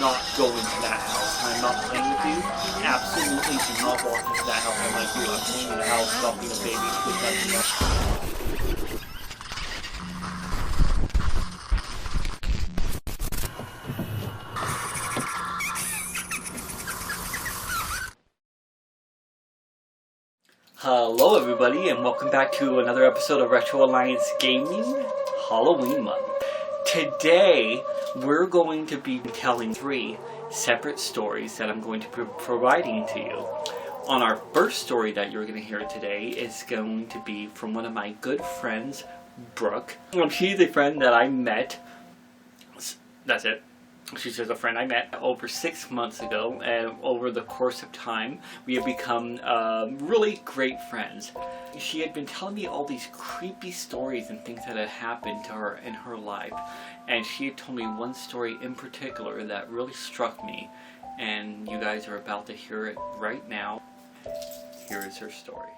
not go into that house. I'm not playing with you. Absolutely do not walk into that house. I'm like you. I'm staying in the house, stop being a baby. Hello everybody, and welcome back to another episode of Retro Alliance Gaming Halloween Month. Today, we're going to be telling 3 separate stories that I'm going to be providing to you. On our first story that you're going to hear today is going to be from one of my good friends, Brooke. She's a friend that I met, that's it. She's just a friend I met over 6 months ago, and over the course of time, we have become really great friends. She had been telling me all these creepy stories and things that had happened to her in her life, and she had told me one story in particular that really struck me, and you guys are about to hear it right now. Here is her story.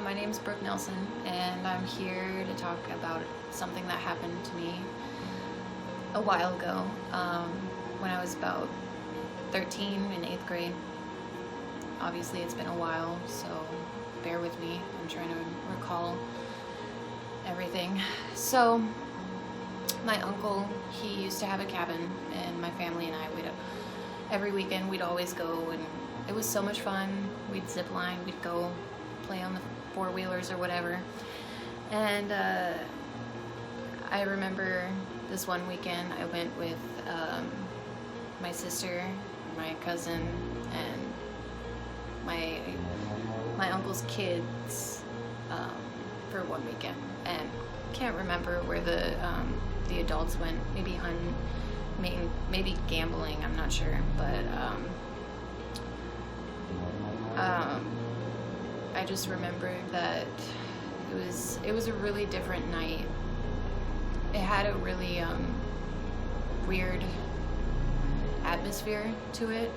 My name's Brooke Nelson, and I'm here to talk about something that happened to me a while ago, when I was about 13 in 8th grade. Obviously it's been a while, so bear with me. I'm trying to recall everything. So my uncle, he used to have a cabin, and my family and I, every weekend we'd always go, and it was so much fun. We'd zip line, we'd go play on the four-wheelers or whatever. And I remember this one weekend I went with my sister, my cousin, and my uncle's kids for one weekend. And can't remember where the adults went. Maybe hunting, maybe gambling, I'm not sure, but I just remember that it was a really different night. It had a really weird atmosphere to it.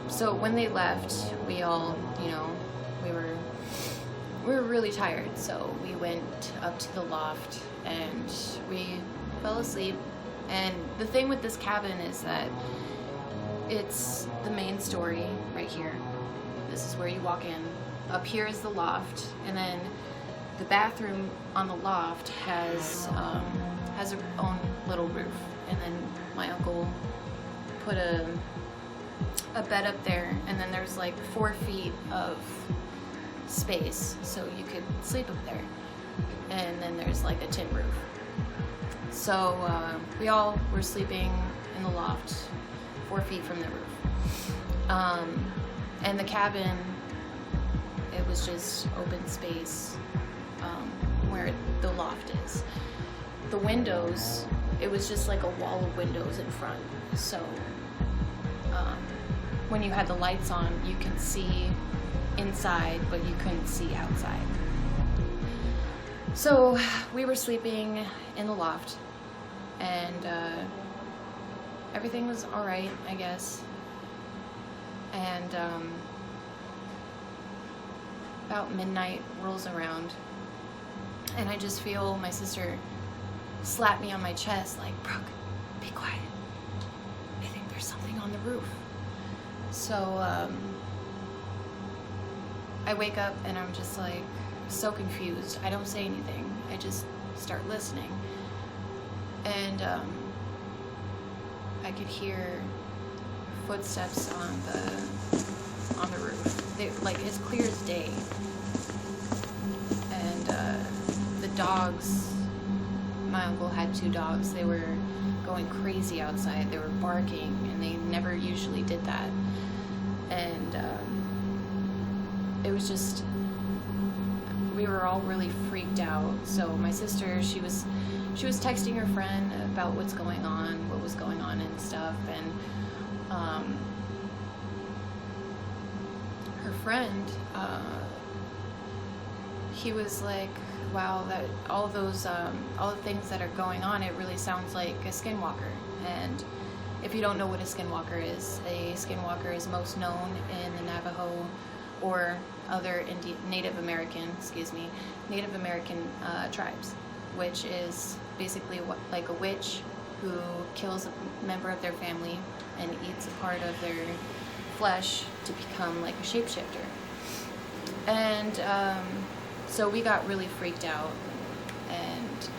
So when they left, we all, we were really tired, so we went up to the loft and we fell asleep. And the thing with this cabin is that it's the main story right here. This is where you walk in. Up here is the loft, and then the bathroom on the loft has her own little roof. And then my uncle put a bed up there, and then there's like 4 feet of space, so you could sleep up there. And then there's like a tin roof. So we all were sleeping in the loft, 4 feet from the roof. And the cabin, it was just open space where the loft is. The windows, it was just like a wall of windows in front. So when you had the lights on, you could see inside, but you couldn't see outside. So we were sleeping in the loft, and everything was alright, I guess. And about midnight rolls around, and I just feel my sister slap me on my chest like, "Brooke, be quiet. I think there's something on the roof." So I wake up and I'm just like so confused. I don't say anything. I just start listening. And I could hear footsteps on the roof. Like as clear as day. And the dogs, my uncle had 2 dogs. They were going crazy outside. They were barking, and they never usually did that. And it was just, we were all really freaked out. So my sister, she was texting her friend about what was going on and stuff, and her friend, he was like, "Wow, that all the things that are going on, it really sounds like a skinwalker." And if you don't know what a skinwalker is most known in the Navajo or other Native American tribes, which is basically like a witch who kills a member of their family and eats a part of their flesh to become like a shapeshifter. And so we got really freaked out, and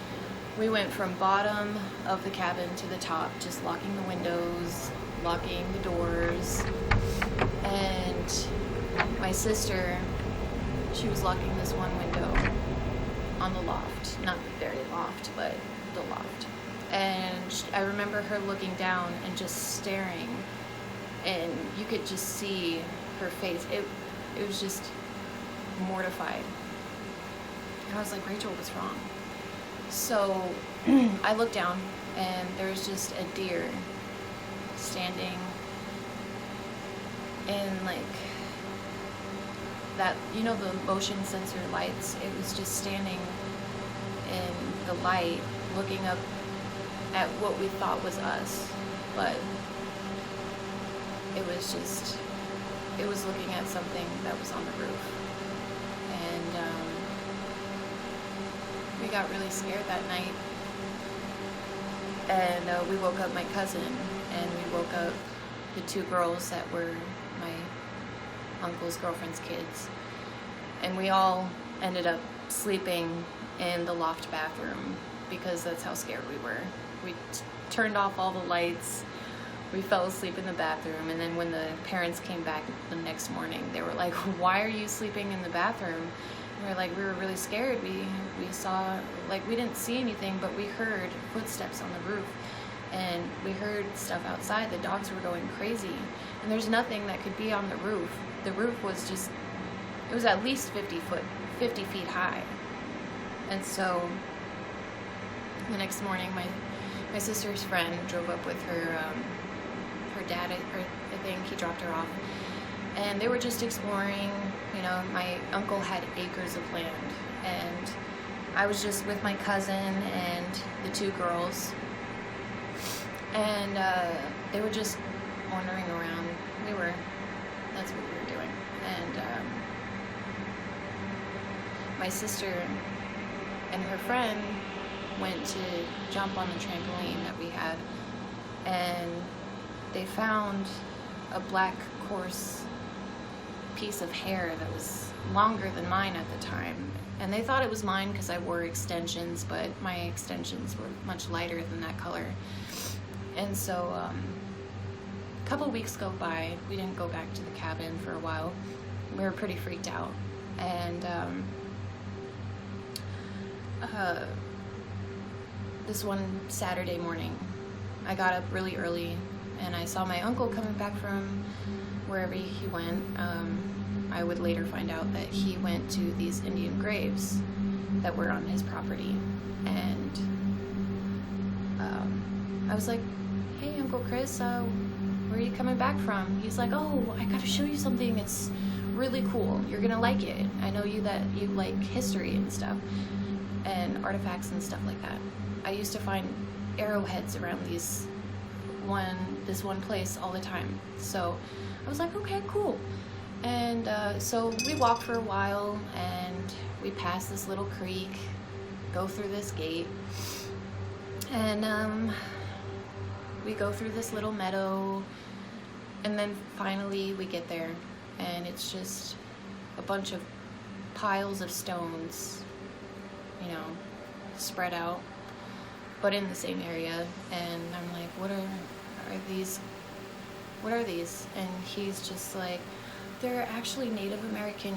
we went from bottom of the cabin to the top, just locking the windows, locking the doors. And my sister, she was locking this one window on the loft, not the very loft, but the loft. And I remember her looking down and just staring, and you could just see her face. It was just mortified. And I was like, Rachel, what's wrong? So I looked down, and there was just a deer standing in like that, you know, the motion sensor lights. It was just standing in the light looking up at what we thought was us, but it was looking at something that was on the roof. And we got really scared that night, and we woke up my cousin, and we woke up the two girls that were my uncle's girlfriend's kids, and we all ended up sleeping in the loft bathroom because that's how scared we were. We turned off all the lights, we fell asleep in the bathroom, and then when the parents came back the next morning, they were like, why are you sleeping in the bathroom? And we were like, we were really scared. We saw, like, we didn't see anything, but we heard footsteps on the roof, and we heard stuff outside. The dogs were going crazy, and there's nothing that could be on the roof. The roof was just, it was at least 50 feet high. And so the next morning, my sister's friend drove up with her dad, or I think he dropped her off, and they were just exploring. You know, my uncle had acres of land, and I was just with my cousin and the two girls, and they were just wandering around. That's what we were doing. And my sister and her friend went to jump on the trampoline that we had, and they found a black coarse piece of hair that was longer than mine at the time, and they thought it was mine because I wore extensions, but my extensions were much lighter than that color. And so a couple weeks go by, we didn't go back to the cabin for a while. We were pretty freaked out, and this one Saturday morning, I got up really early, and I saw my uncle coming back from wherever he went. I would later find out that he went to these Indian graves that were on his property, and I was like, hey, Uncle Chris, where are you coming back from? He's like, oh, I gotta show you something. It's really cool. You're gonna like it. I know that you like history and stuff, and artifacts and stuff like that. I used to find arrowheads around this one place all the time. So I was like, okay, cool. And so we walked for a while, and we passed this little creek, go through this gate, and we go through this little meadow, and then finally we get there, and it's just a bunch of piles of stones, you know, spread out, but in the same area. And I'm like, what are these? What are these? And he's just like, they're actually Native American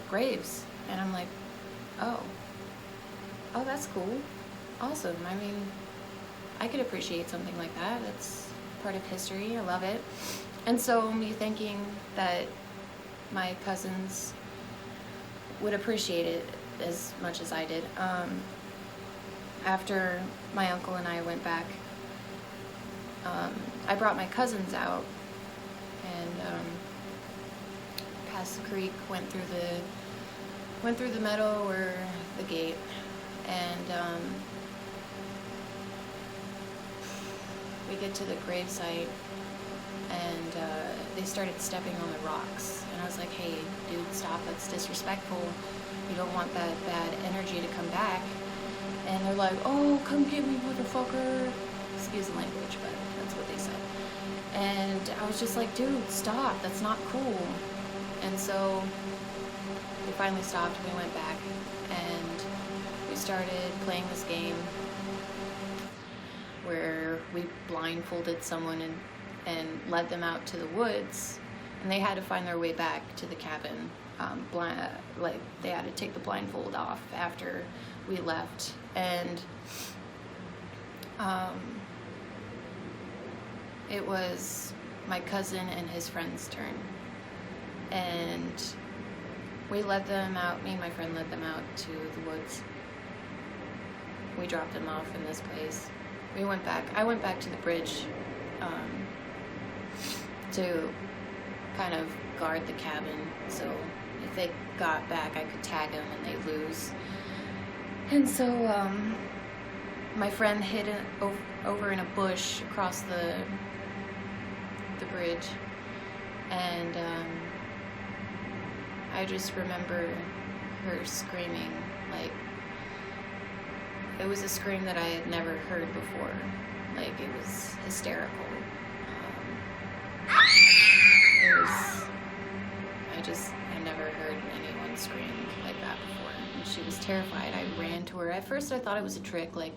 graves. And I'm like, oh, that's cool, awesome. I mean, I could appreciate something like that. It's part of history. I love it. And so me thinking that my cousins would appreciate it as much as I did. After my uncle and I went back, I brought my cousins out, and past the creek, went through the meadow or the gate, and we get to the gravesite, and they started stepping on the rocks. And I was like, hey, dude, stop, that's disrespectful. You don't want that bad energy to come back. And they're like, oh, come get me, motherfucker. Excuse the language, but that's what they said. And I was just like, dude, stop, that's not cool. And so we finally stopped, we went back, and we started playing this game where we blindfolded someone and led them out to the woods, and they had to find their way back to the cabin. Like, they had to take the blindfold off after we left, and it was my cousin and his friend's turn, and we led them out, me and my friend led them out to the woods. We dropped them off in this place. I went back to the bridge to kind of guard the cabin, so if they got back I could tag them and they lose. And so my friend hid over in a bush across the bridge, and I just remember her screaming. Like, it was a scream that I had never heard before. Like, it was hysterical. I never heard anyone scream like that before. And she was terrified. I ran to her. At first I thought it was a trick, like,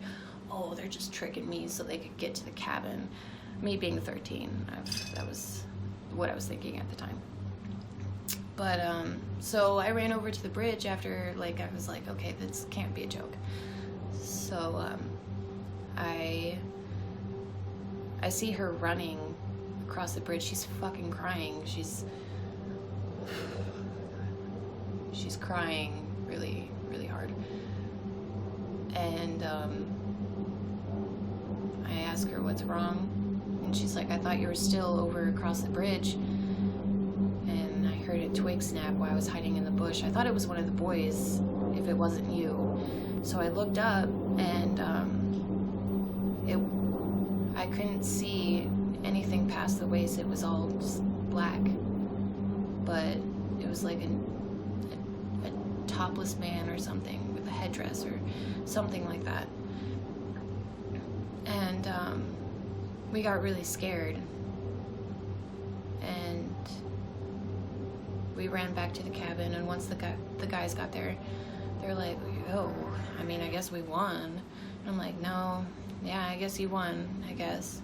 oh, they're just tricking me so they could get to the cabin. Me being 13, that was what I was thinking at the time. But, so I ran over to the bridge after, like, I was like, okay, this can't be a joke. So, I see her running across the bridge. She's fucking crying. She's crying really, really hard. And, I ask her what's wrong, and she's like, I thought you were still over across the bridge. And I heard a twig snap while I was hiding in the bush. I thought it was one of the boys, if it wasn't you. So I looked up, and I couldn't see anything past the waist. It was all just black, but it was like a topless man or something with a headdress or something like that. And we got really scared, and we ran back to the cabin. And once the guys got there, they're like, yo, I mean, I guess we won. And I'm like, no, yeah, I guess you won, I guess.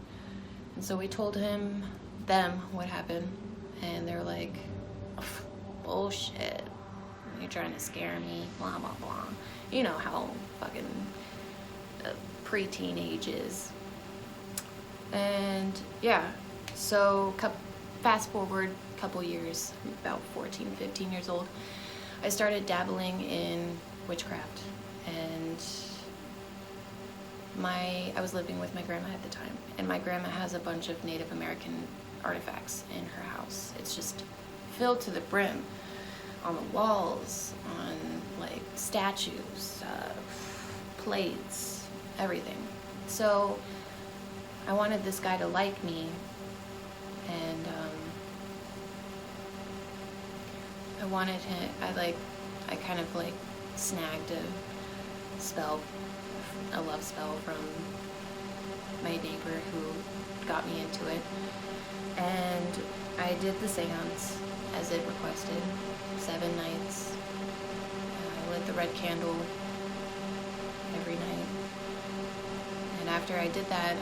And so we told them what happened, and they're like, bullshit, you're trying to scare me, blah, blah, blah. You know how fucking preteen age is. And yeah, so fast forward a couple years, about 14, 15 years old, I started dabbling in witchcraft, and I was living with my grandma at the time, and my grandma has a bunch of Native American artifacts in her house. It's just filled to the brim, on the walls, on like statues, plates, everything. So I wanted this guy to like me, and I kind of like snagged a love spell from my neighbor who got me into it, and I did the seance as it requested, 7 nights. I lit the red candle every night, and after I did that,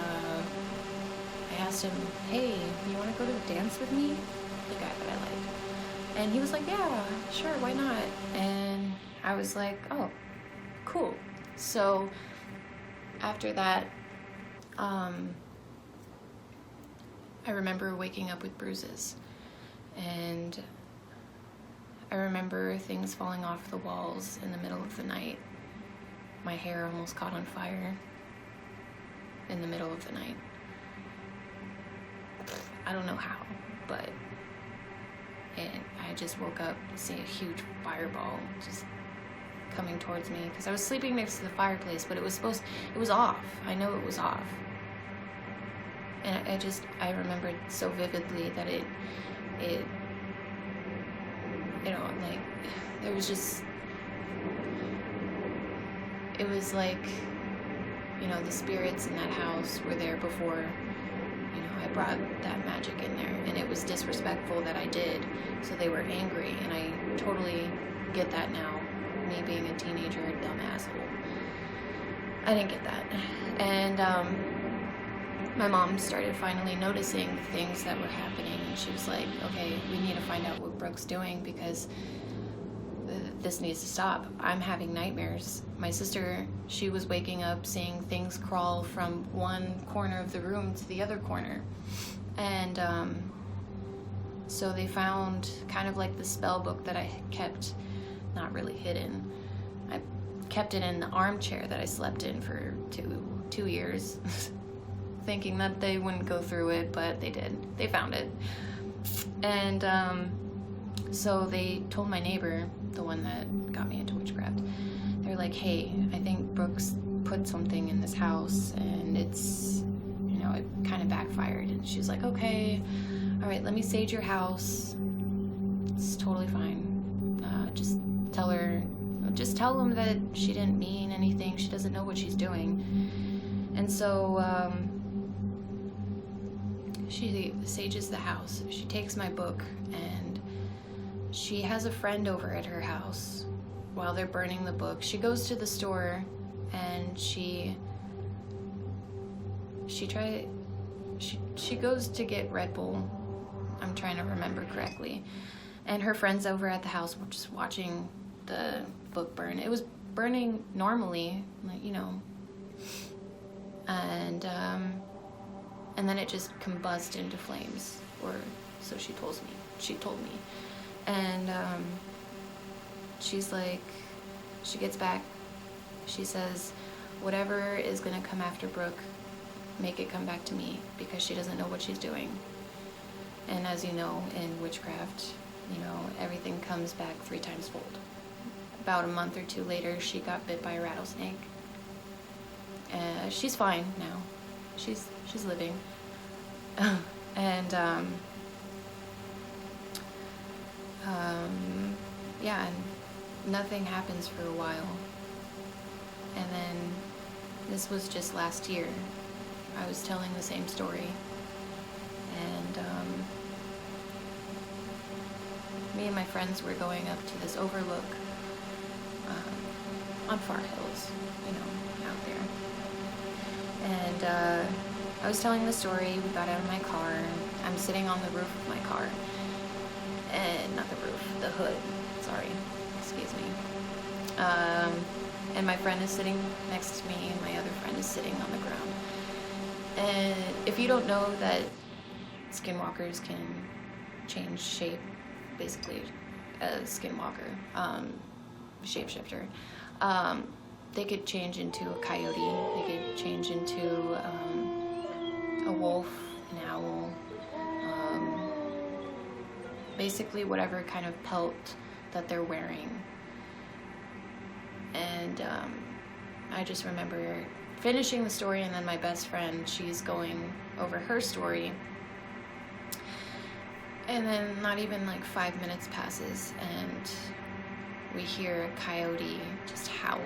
I asked him, hey, you want to go to the dance with me? The guy that I liked. And he was like, yeah, sure, why not? And I was like, oh, cool. So after that, I remember waking up with bruises, and I remember things falling off the walls in the middle of the night. My hair almost caught on fire in the middle of the night. I don't know how, but I just woke up to see a huge fireball just coming towards me, because I was sleeping next to the fireplace, but it was off. I know it was off. And I remembered so vividly that it, you know, like, there was just, it was like, you know, the spirits in that house were there before, you know, I brought that magic in there, and it was disrespectful that I did, so they were angry, and I totally get that now, me being a teenager, dumb asshole. I didn't get that. And my mom started finally noticing things that were happening, and she was like, okay, we need to find out what Brooke's doing, because this needs to stop. I'm having nightmares. My sister, she was waking up seeing things crawl from one corner of the room to the other corner. And so they found kind of like the spell book that I kept, not really hidden. I kept it in the armchair that I slept in for two years, thinking that they wouldn't go through it, but they did. They found it. And so they told my neighbor, the one that got me into witchcraft, they're like, hey, I think Brooke's put something in this house, and it's, you know, it kind of backfired. And she's like, okay, all right, let me sage your house. It's totally fine. Just tell them that she didn't mean anything. She doesn't know what she's doing. And so she sages the house. She takes my book, and she has a friend over at her house while they're burning the book. She goes to the store, and she goes to get Red Bull. I'm trying to remember correctly. And her friend's over at the house just watching the book burn. It was burning normally, like, you know. And then it just combusted into flames, or so she told me. And she's like, she gets back, she says, whatever is gonna come after Brooke, make it come back to me, because she doesn't know what she's doing. And as you know, in witchcraft, you know, everything comes back 3 times fold. About a month or 2 later, she got bit by a rattlesnake. She's fine now. She's living. And yeah, and nothing happens for a while. And then this was just last year. I was telling the same story, and me and my friends were going up to this overlook on Far Hills, you know, out there. And I was telling the story. We got out of my car. I'm sitting on the roof of my car. And not the roof, the hood. Sorry, excuse me. And my friend is sitting next to me, and my other friend is sitting on the ground. And if you don't know that skinwalkers can change shape, basically a skinwalker, shapeshifter, they could change into a coyote, they could change into a wolf, an owl, basically whatever kind of pelt that they're wearing. And I just remember finishing the story, and then my best friend, she's going over her story, and then not even like 5 minutes passes, and we hear a coyote just howl,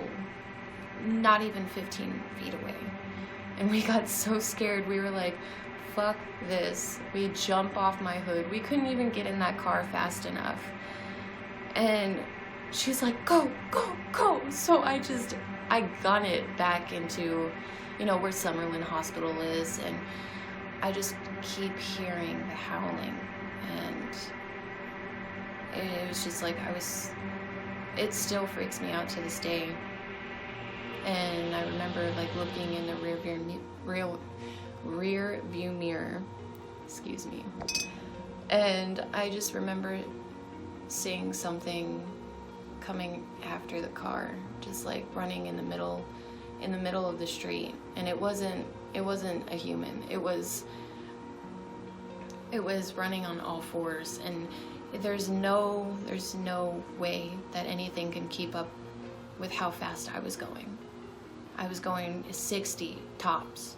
not even 15 feet away. And we got so scared, we were like, fuck this. We jump off my hood. We couldn't even get in that car fast enough. And she's like, go, go, go. So I gun it back into, you know, where Summerlin Hospital is, and I just keep hearing the howling, and it was just like, it still freaks me out to this day. And I remember like looking in the rear view mirror, excuse me, and I just remember seeing something coming after the car, just like running in the middle of the street. And it wasn't a human. It was running on all fours, and there's no way that anything can keep up with how fast I was going. I was going 60 tops.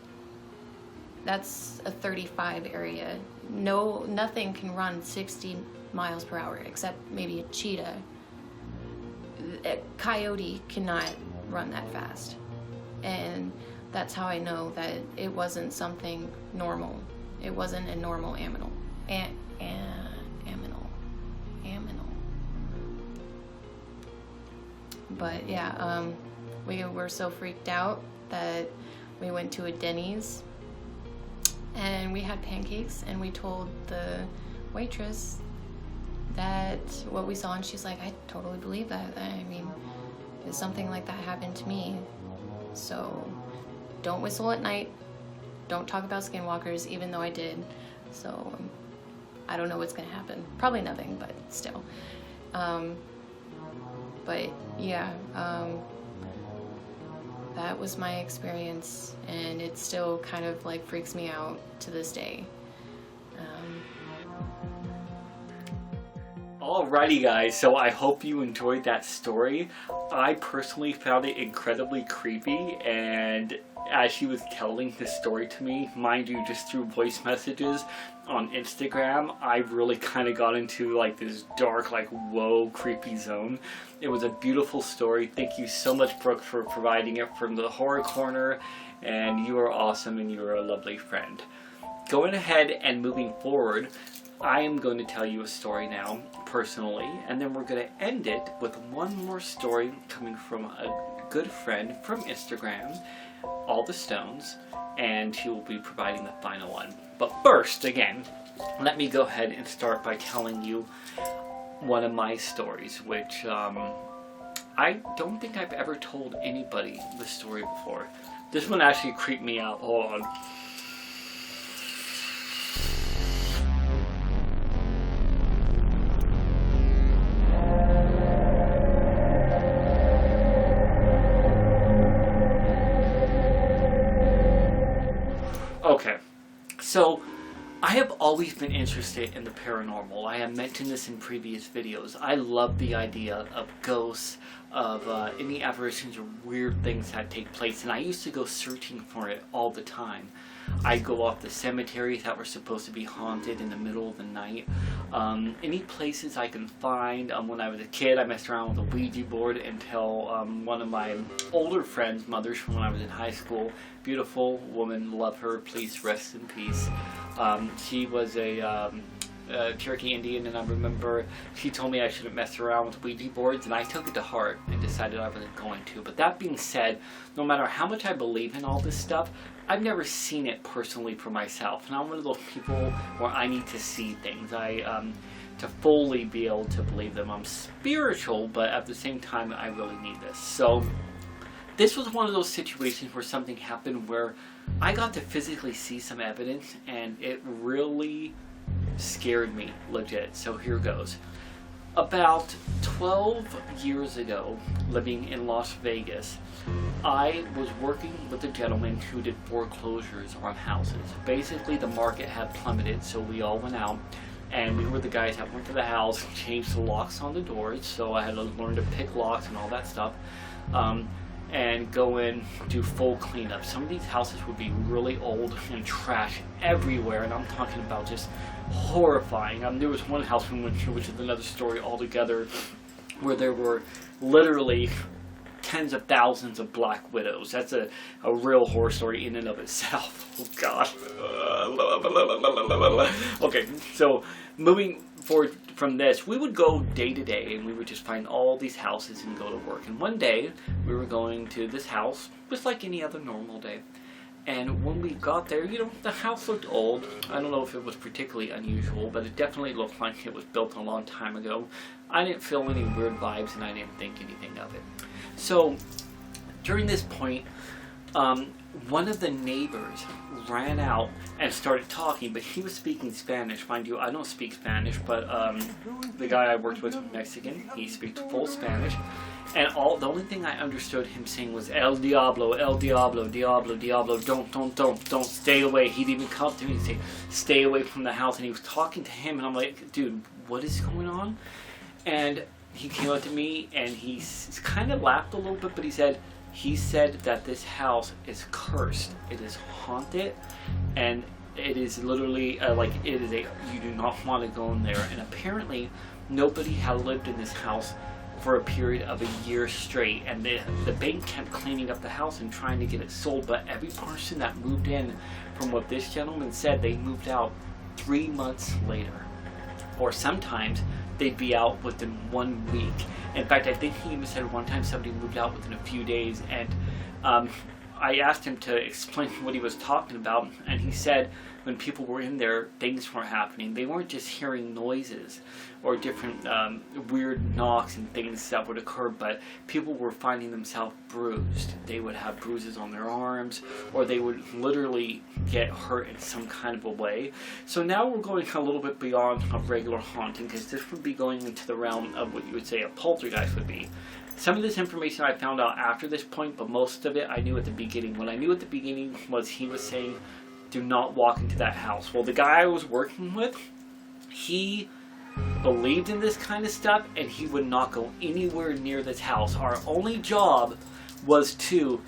that's a 35 area. Nothing can run 60 miles per hour except maybe a cheetah. A coyote cannot run that fast. And that's how I know that it wasn't something normal. It wasn't a normal aminal. But yeah, we were so freaked out that we went to a Denny's and we had pancakes, and we told the waitress that what we saw, and she's like, I totally believe that. I mean, if something like that happened to me, so don't whistle at night, don't talk about skinwalkers, even though I did. So I don't know what's gonna happen. Probably nothing, but still. But yeah, that was my experience, and it still kind of like freaks me out to this day. Alrighty guys, so I hope you enjoyed that story. I personally found it incredibly creepy, and as she was telling this story to me, mind you, just through voice messages on Instagram, I really kind of got into like this dark, like, whoa, creepy zone. It was a beautiful story. Thank you so much, Brooke, for providing it from the Horror Corner, and you are awesome, and you are a lovely friend. Going ahead and moving forward, I am going to tell you a story now, personally, and then we're going to end it with one more story coming from a good friend from Instagram, All the Stones, and she will be providing the final one. But first, again, let me go ahead and start by telling you one of my stories, which I don't think I've ever told anybody the story before. This one actually creeped me out. Hold on. Okay, so I have always been interested in the paranormal. I have mentioned this in previous videos. I love the idea of ghosts, of any apparitions or weird things that take place, and I used to go searching for it all the time. I'd go off the cemeteries that were supposed to be haunted in the middle of the night. Any places I can find. When I was a kid, I messed around with a Ouija board until one of my older friends' mothers from when I was in high school, beautiful woman, love her, please rest in peace. She was a Cherokee Indian, and I remember she told me I shouldn't mess around with Ouija boards, and I took it to heart and decided I wasn't going to. But that being said, no matter how much I believe in all this stuff, I've never seen it personally for myself, and I'm one of those people where I need to see things. To fully be able to believe them. I'm spiritual, but at the same time, I really need this. So this was one of those situations where something happened where I got to physically see some evidence, and it really scared me, legit. So here goes. About 12 years ago, living in Las Vegas, I was working with a gentleman who did foreclosures on houses. Basically, the market had plummeted, so we all went out, and we were the guys that went to the house, changed the locks on the doors, so I had to learn to pick locks and all that stuff, and go in, do full cleanup. Some of these houses would be really old and trash everywhere, and I'm talking about just horrifying. There was one house we went to, which is another story altogether, where there were literally tens of thousands of black widows. That's a real horror story in and of itself. Oh God. Okay, so moving forward from this, we would go day to day, and we would just find all these houses and go to work. And one day, we were going to this house, just like any other normal day. And when we got there, you know, the house looked old. I don't know if it was particularly unusual, but it definitely looked like it was built a long time ago. I didn't feel any weird vibes, and I didn't think anything of it. So, during this point, one of the neighbors ran out and started talking, but he was speaking Spanish. Mind you, I don't speak Spanish, but the guy I worked with was Mexican. He speaks full Spanish. And the only thing I understood him saying was, El Diablo, El Diablo, Diablo, Diablo, don't, stay away. He'd even come up to me and say, stay away from the house. And he was talking to him, and I'm like, dude, what is going on? And he came up to me, and he kind of laughed a little bit, but he said, He said that this house is cursed. It is haunted, and it is literally you do not want to go in there. And apparently nobody had lived in this house for a period of a year straight, and the bank kept cleaning up the house and trying to get it sold, but every person that moved in, from what this gentleman said, they moved out 3 months later, or sometimes they'd be out within 1 week. In fact, I think he even said one time somebody moved out within a few days, and I asked him to explain what he was talking about, and he said when people were in there, things were happening. They weren't just hearing noises or different weird knocks and things that would occur, but people were finding themselves bruised. They would have bruises on their arms, or they would literally get hurt in some kind of a way. So now we're going a little bit beyond a regular haunting, because this would be going into the realm of what you would say a poltergeist would be. Some of this information I found out after this point, but most of it I knew at the beginning. What I knew at the beginning was he was saying, do not walk into that house. Well, the guy I was working with, he believed in this kind of stuff, and he would not go anywhere near this house. Our only job was to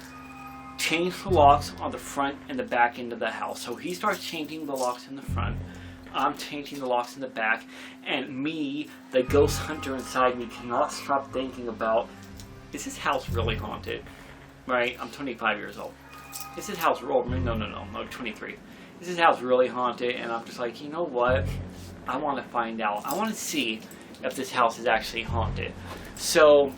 change the locks on the front and the back end of the house. So he starts changing the locks in the front. I'm changing the locks in the back, and me, the ghost hunter inside me, cannot stop thinking about, is this house really haunted? Right? I'm 25 years old. Is this house real? No, I'm 23. Is this house really haunted? And I'm just like, you know what? I want to find out. I want to see if this house is actually haunted. So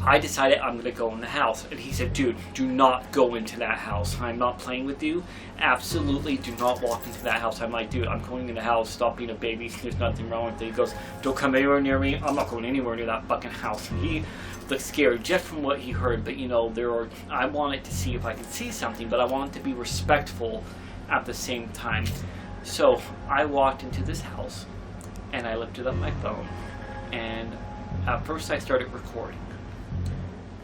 I decided I'm going to go in the house. And he said, dude, do not go into that house. I'm not playing with you. Absolutely do not walk into that house. I'm like, dude, I'm going in the house. Stop being a baby. There's nothing wrong with it. He goes, don't come anywhere near me. I'm not going anywhere near that fucking house. And he looked scared just from what he heard. But, you know, I wanted to see if I could see something, but I wanted to be respectful at the same time. So I walked into this house, and I lifted up my phone, and at first I started recording,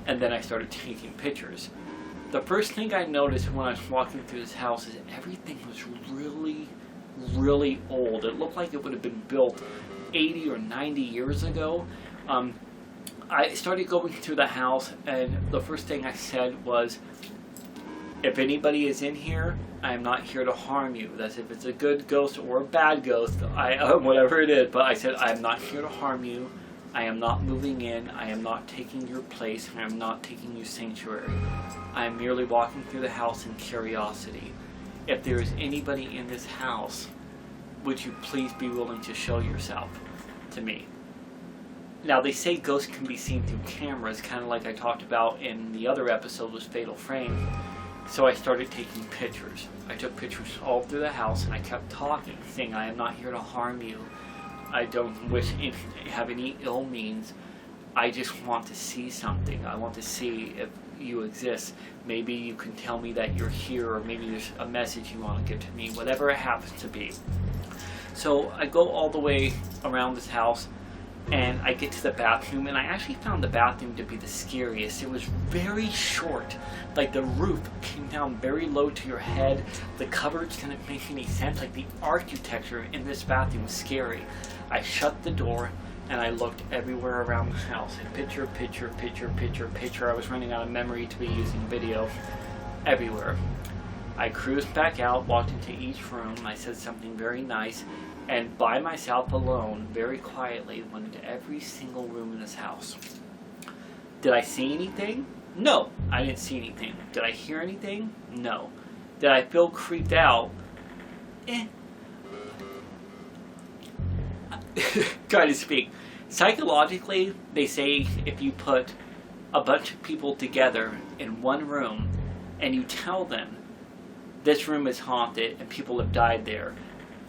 and then I started taking pictures. The first thing I noticed when I was walking through this house is everything was really, really old. It looked like it would have been built 80 or 90 years ago. I started going through the house, and the first thing I said was, if anybody is in here, I am not here to harm you. That's if it's a good ghost or a bad ghost, whatever it is. But I said, I am not here to harm you. I am not moving in. I am not taking your place. I am not taking your sanctuary. I am merely walking through the house in curiosity. If there is anybody in this house, would you please be willing to show yourself to me? Now, they say ghosts can be seen through cameras, kind of like I talked about in the other episode with Fatal Frame. So I started taking pictures. I took pictures all through the house, and I kept talking, saying, I am not here to harm you. I don't wish have any ill means. I just want to see something. I want to see if you exist. Maybe you can tell me that you're here, or maybe there's a message you want to give to me, whatever it happens to be. So I go all the way around this house, and I get to the bathroom, and I actually found the bathroom to be the scariest. It was very short. Like, the roof came down very low to your head. The cupboards didn't make any sense. Like, the architecture in this bathroom was scary. I shut the door, and I looked everywhere around the house. And picture. I was running out of memory to be using video. Everywhere. I cruised back out, walked into each room. I said something very nice, and by myself alone, very quietly, went into every single room in this house. Did I see anything? No, I didn't see anything. Did I hear anything? No. Did I feel creeped out? Try to speak. Psychologically, they say if you put a bunch of people together in one room and you tell them this room is haunted and people have died there,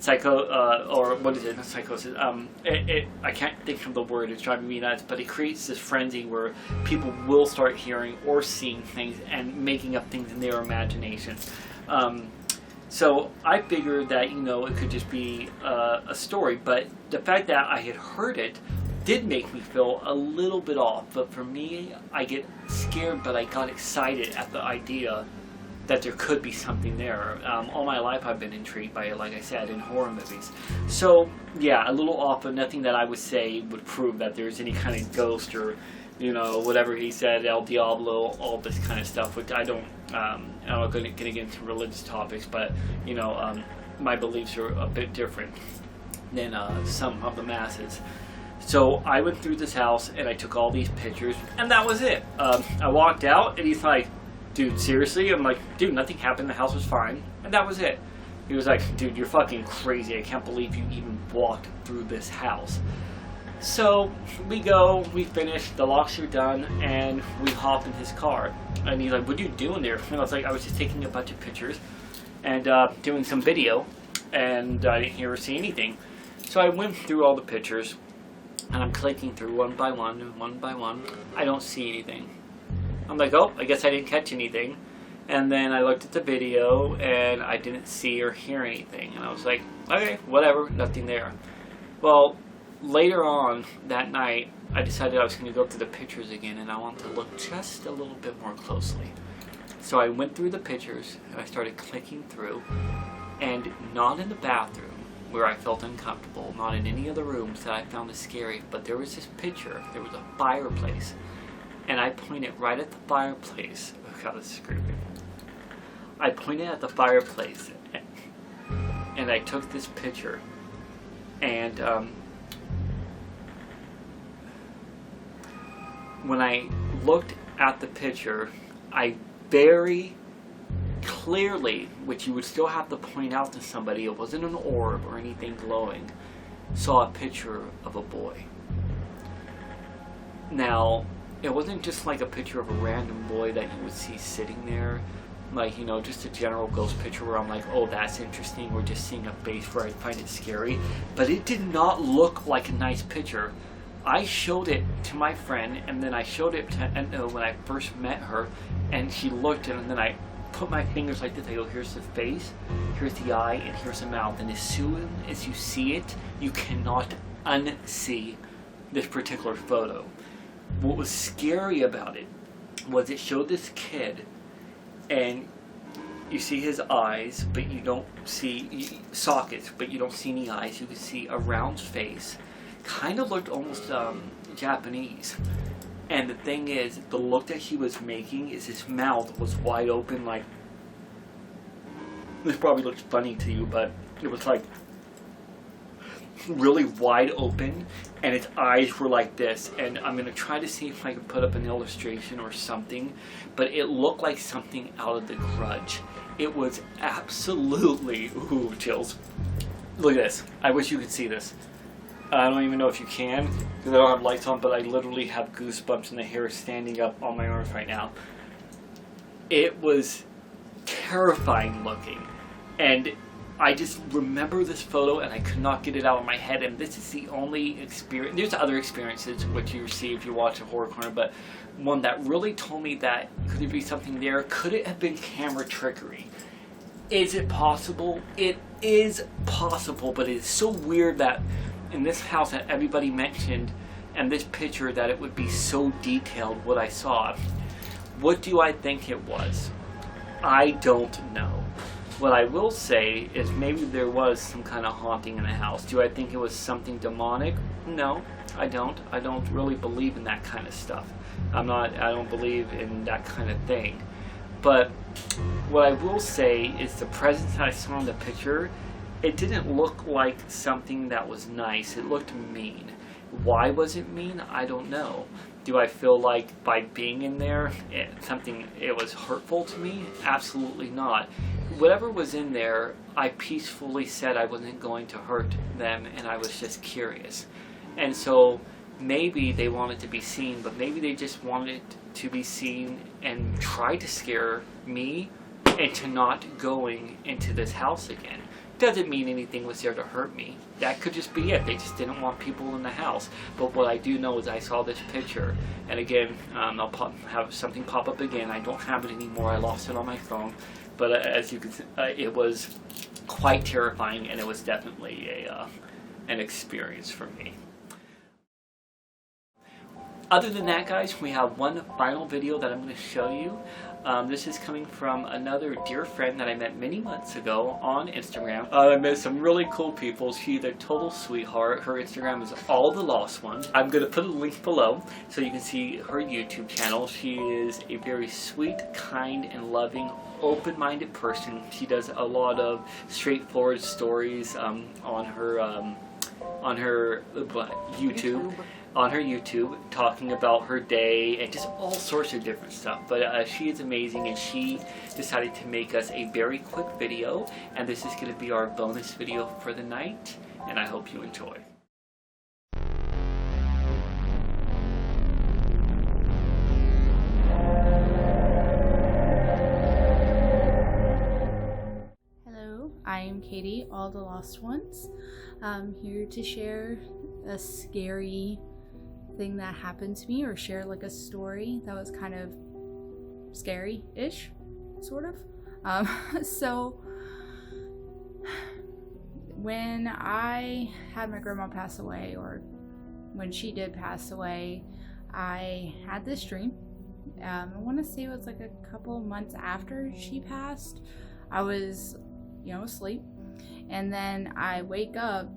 or what is it? Not psychosis. I can't think of the word. It's driving me nuts. But it creates this frenzy where people will start hearing or seeing things and making up things in their imagination. So I figured that, you know, it could just be a story. But the fact that I had heard it did make me feel a little bit off. But for me, I get scared, but I got excited at the idea that there could be something there. All my life I've been intrigued by it, like I said, in horror movies. So, yeah, a little off, but nothing that I would say would prove that there's any kind of ghost or you know, whatever he said, El Diablo, all this kind of stuff, which I'm not going to get into religious topics, but, you know, my beliefs are a bit different than some of the masses. So I went through this house and I took all these pictures, and that was it. I walked out and he's like, dude, seriously? I'm like, dude, nothing happened, the house was fine, and that was it. He was like, dude, you're fucking crazy, I can't believe you even walked through this house. So we go, we finish, the locks are done, and we hop in his car. And he's like, what are you doing there? And I was like, I was just taking a bunch of pictures and doing some video, and I didn't hear or see anything. So I went through all the pictures, and I'm clicking through one by one, one by one. I don't see anything. I'm like, oh, I guess I didn't catch anything. And then I looked at the video, and I didn't see or hear anything. And I was like, okay, whatever, nothing there. Well, later on that night, I decided I was going to go through the pictures again, and I wanted to look just a little bit more closely. So I went through the pictures, and I started clicking through, and not in the bathroom, where I felt uncomfortable, not in any of the rooms that I found as scary, but there was this picture, there was a fireplace, and I pointed right at the fireplace. Oh God, this is creepy. I pointed at the fireplace, and I took this picture, and when I looked at the picture, I very clearly, which you would still have to point out to somebody, it wasn't an orb or anything glowing, saw a picture of a boy. Now, it wasn't just like a picture of a random boy that you would see sitting there, like, you know, just a general ghost picture where I'm like, oh, that's interesting, or just seeing a face where I find it scary, but it did not look like a nice picture. I showed it to my friend, and then I showed it to Eno when I first met her, and she looked at it, and then I put my fingers like this. I go, here's the face, here's the eye, and here's the mouth. And as soon as you see it, you cannot unsee this particular photo. What was scary about it was it showed this kid, and you see his eyes, but you don't see sockets, but you don't see any eyes. You can see a round face. Kind of looked almost Japanese. And the thing is, the look that he was making is his mouth was wide open, like, this probably looks funny to you, but it was like really wide open, and its eyes were like this. And I'm going to try to see if I can put up an illustration or something, but it looked like something out of The Grudge. It was absolutely, ooh, chills. Look at this. I wish you could see this. I don't even know if you can, because I don't have lights on, but I literally have goosebumps and the hair is standing up on my arms right now. It was terrifying looking, and I just remember this photo and I could not get it out of my head, and this is the only experience. There's other experiences which you see if you watch a horror corner, but one that really told me that could there be something there? Could it have been camera trickery? Is it possible? It is possible, but it's so weird that in this house that everybody mentioned, and this picture, that it would be so detailed what I saw. What do I think it was? I don't know. What I will say is maybe there was some kind of haunting in the house. Do I think it was something demonic? No, I don't. I don't really believe in that kind of stuff. I don't believe in that kind of thing. But what I will say is the presence that I saw in the picture, it didn't look like something that was nice. It looked mean. Why was it mean? I don't know. Do I feel like by being in there, it was hurtful to me? Absolutely not. Whatever was in there, I peacefully said I wasn't going to hurt them, and I was just curious. And so maybe they wanted to be seen, but maybe they just wanted to be seen and try to scare me into not going into this house again. Doesn't mean anything was there to hurt me. That could just be it. They just didn't want people in the house. But what I do know is I saw this picture, and again, I'll have something pop up again. I don't have it anymore. I lost it on my phone. But as you can see, it was quite terrifying, and it was definitely an experience for me. Other than that, guys, we have one final video that I'm going to show you. This is coming from another dear friend that I met many months ago on Instagram. I met some really cool people. She's a total sweetheart. Her Instagram is All the Lost Ones. I'm going to put a link below so you can see her YouTube channel. She is a very sweet, kind, and loving, open-minded person. She does a lot of straightforward stories on her YouTube. On her YouTube, talking about her day and just all sorts of different stuff. But she is amazing, and she decided to make us a very quick video, and this is going to be our bonus video for the night, and I hope you enjoy. Hello, I am Katie, All the Lost Ones. I'm here to share a scary thing that happened to me, or share like a story that was kind of scary-ish, sort of. So when I had my grandma pass away, or when she did pass away, I had this dream. I want to say it was like a couple months after she passed. I was, asleep, and then I wake up,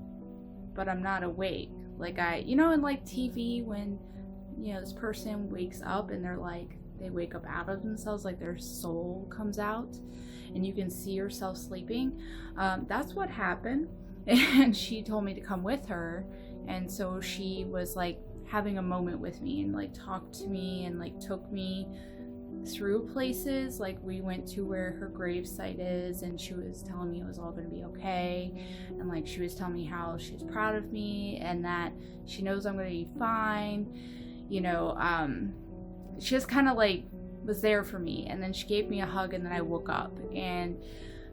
but I'm not awake. Like in like TV, when, this person wakes up and they wake up out of themselves, like their soul comes out and you can see yourself sleeping. That's what happened. And she told me to come with her. And so she was like having a moment with me and like talked to me and like took me through places. Like we went to where her gravesite is, and she was telling me it was all going to be okay, and like she was telling me how she's proud of me and that she knows I'm going to be fine. She just kind of like was there for me, and then she gave me a hug, and then I woke up. And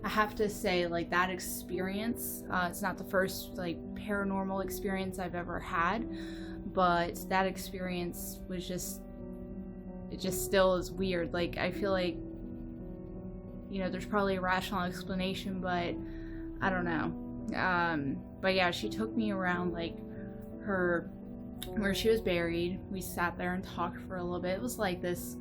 I have to say, like, that experience, it's not the first like paranormal experience I've ever had, but that experience was it just still is weird. Like, I feel like, there's probably a rational explanation, but I don't know. But yeah, she took me around like where she was buried. We sat there and talked for a little bit. It was like this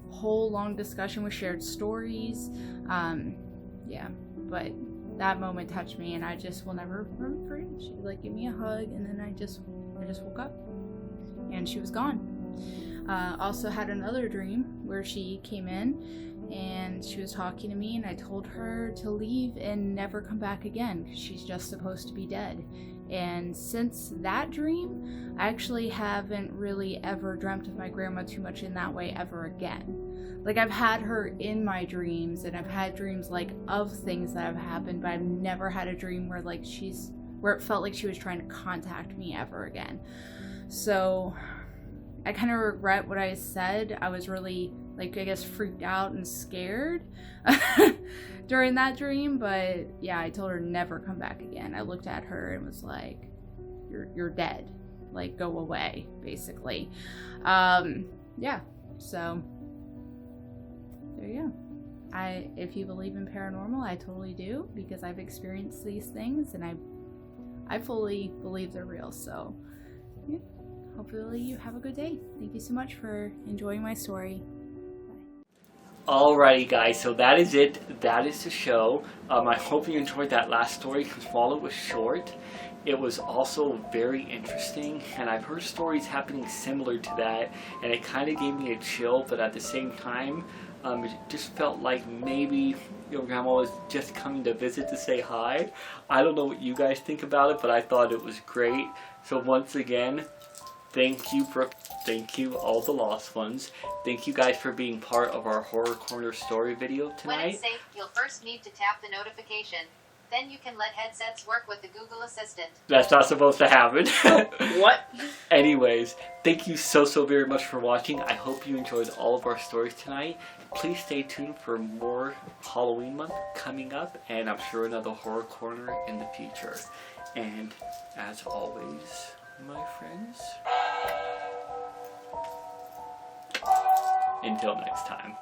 whole long discussion. We shared stories. Yeah, but that moment touched me, and I just will never forget. She like gave me a hug, and then I just woke up, and she was gone. Also had another dream where she came in and she was talking to me, and I told her to leave and never come back again because she's just supposed to be dead. And since that dream, I actually haven't really ever dreamt of my grandma too much in that way ever again. Like, I've had her in my dreams, and I've had dreams like of things that have happened, but I've never had a dream where where it felt like she was trying to contact me ever again. So I kind of regret what I said. I was really, like, I guess freaked out and scared during that dream. But yeah, I told her never come back again. I looked at her and was like, you're dead. Like, go away, basically. Yeah, so there you go. If you believe in paranormal, I totally do, because I've experienced these things, and I fully believe they're real. So yeah. Hopefully you have a good day. Thank you so much for enjoying my story. Bye. Alrighty, guys, so that is it. That is the show. I hope you enjoyed that last story, because while it was short, it was also very interesting, and I've heard stories happening similar to that, and it kind of gave me a chill, but at the same time, it just felt like maybe your grandma was just coming to visit to say hi. I don't know what you guys think about it, but I thought it was great. So once again, thank you, Brooke. Thank you, All the Lost Ones. Thank you guys for being part of our Horror Corner story video tonight. When it's safe, you'll first need to tap the notification. Then you can let headsets work with the Google Assistant. That's not supposed to happen. What? Anyways, thank you so very much for watching. I hope you enjoyed all of our stories tonight. Please stay tuned for more Halloween month coming up, and I'm sure another Horror Corner in the future. And as always, my friends, until next time.